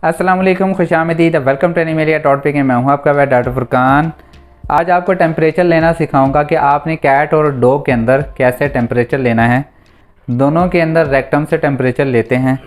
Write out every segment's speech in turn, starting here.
अस्सलाम वालेकुम, खुशामदीद, welcome to animalia topic. मैं हूं आपका भाई डॉक्टर फुरकान। आज आपको टेम्परेचर लेना सिखाऊंगा कि आपने कैट और डॉग के अंदर कैसे टेम्परेचर लेना है। दोनों के अंदर रेक्टम से टेम्परेचर लेते हैं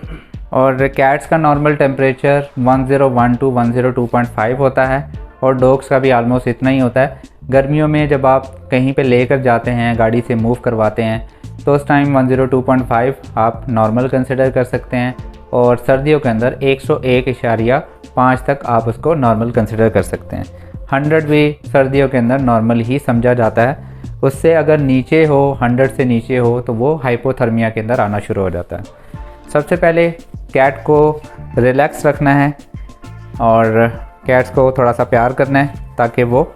और कैट्स का नॉर्मल टेम्परेचर 1012 to 102.5 होता है और डॉग्स का भी आलमोस्ट इतना ही होता है। गर्मियों में जब आप कहीं पे लेकर जाते हैं, गाड़ी से मूव करवाते हैं, तो उस टाइम 102.5 आप नॉर्मल कंसिडर कर सकते हैं और सर्दियों के अंदर 101.5 तक आप उसको नॉर्मल कंसिडर कर सकते हैं। 100 भी सर्दियों के अंदर नॉर्मल ही समझा जाता है। उससे अगर नीचे हो, 100 से नीचे हो, तो वो हाइपोथर्मिया के अंदर आना शुरू हो जाता है। सबसे पहले कैट को रिलैक्स रखना है और कैट्स को थोड़ा सा प्यार करना है ताकि वो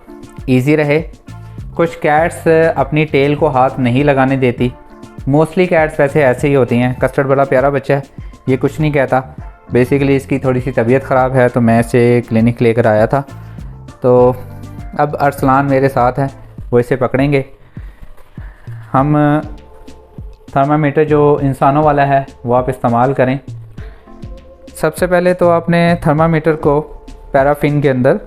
इजी रहे। कुछ कैट्स अपनी टेल को हाथ नहीं लगाने देती। मोस्टली कैट्स वैसे ऐसे ही होती हैं। कस्टर्ड बड़ा प्यारा बच्चा है, ये कुछ नहीं कहता। बेसिकली इसकी थोड़ी सी तबीयत ख़राब है तो मैं इसे क्लिनिक लेकर आया था। तो अब अरसलान मेरे साथ है, वो इसे पकड़ेंगे। हम थर्मामीटर जो इंसानों वाला है वो आप इस्तेमाल करें। सबसे पहले तो आपने थर्मामीटर को पैराफिन के अंदर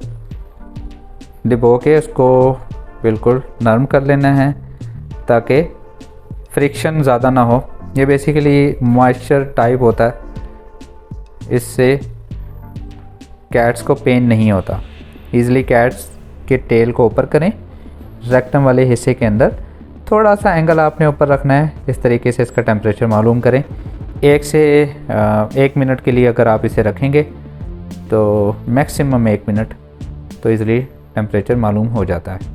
डिबो के उसको बिल्कुल नरम कर लेना है ताकि फ्रिक्शन ज़्यादा ना हो। ये बेसिकली मॉइस्चर टाइप होता है, इससे कैट्स को पेन नहीं होता। ईज़िली कैट्स के टेल को ऊपर करें, रेक्टम वाले हिस्से के अंदर थोड़ा सा एंगल आपने ऊपर रखना है। इस तरीके से इसका टेम्परेचर मालूम करें। 1 से 1 मिनट के लिए अगर आप इसे रखेंगे तो मैक्सिमम 1 मिनट, तो ईज़िली टेम्परेचर मालूम हो जाता है।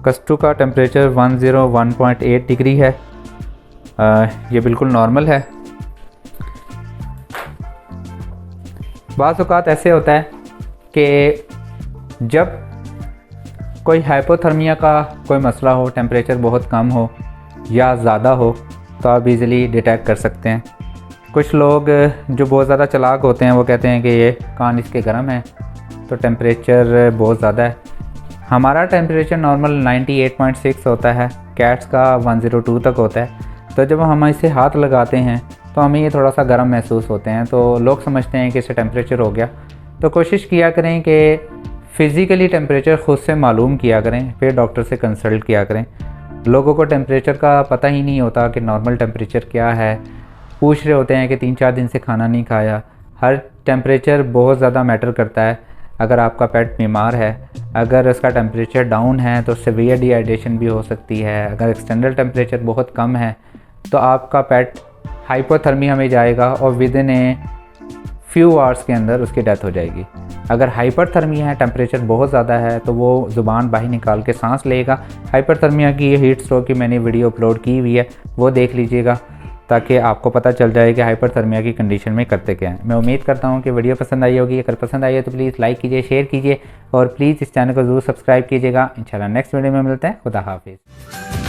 कस्टू का टेम्परेचर 101.8 डिग्री है। ये बिल्कुल नॉर्मल है। बाज़ औक़ात ऐसे होता है कि जब कोई हाइपोथर्मिया का कोई मसला हो, टेम्परेचर बहुत कम हो या ज़्यादा हो, तो आप इजीली डिटेक्ट कर सकते हैं। कुछ लोग जो बहुत ज़्यादा चालाक होते हैं वो कहते हैं कि ये कान इसके गर्म है तो टेम्परेचर बहुत ज़्यादा है। हमारा टेम्परेचर नॉर्मल 98.6 होता है, कैट्स का 102 तक होता है। तो जब हम इसे हाथ लगाते हैं तो हमें ये थोड़ा सा गर्म महसूस होते हैं, तो लोग समझते हैं कि इससे टेम्परेचर हो गया। तो कोशिश किया करें कि फ़िज़िकली टेम्परेचर ख़ुद से मालूम किया करें, फिर डॉक्टर से कंसल्ट किया करें। लोगों को टेम्परेचर का पता ही नहीं होता कि नॉर्मल टेम्परेचर क्या है। पूछ रहे होते हैं कि 3-4 दिन से खाना नहीं खाया। हर टेम्परेचर बहुत ज़्यादा मैटर करता है। अगर आपका पेट बीमार है, अगर उसका टेम्परेचर डाउन है तो सीवियर डिहाइड्रेशन भी हो सकती है। अगर एक्सटर्नल टेम्परेचर बहुत कम है तो आपका पेट हाइपोथर्मिया में जाएगा और with in a few hours के अंदर उसकी डेथ हो जाएगी। अगर हाइपरथर्मिया है, टेम्परेचर बहुत ज़्यादा है, तो वो ज़ुबान बाहर निकाल के सांस लेगा। हाइपरथर्मिया की हीट स्ट्रोक की मैंने वीडियो अपलोड की हुई है, वो देख लीजिएगा ताकि आपको पता चल जाए कि हाइपरथर्मिया की कंडीशन में करते क्या हैं। मैं उम्मीद करता हूँ कि वीडियो पसंद आई होगी। अगर पसंद आई है तो प्लीज़ लाइक कीजिए, शेयर कीजिए और प्लीज़ इस चैनल को ज़रूर सब्सक्राइब कीजिएगा। इंशाल्लाह नेक्स्ट वीडियो में मिलते हैं। खुदा हाफिज़।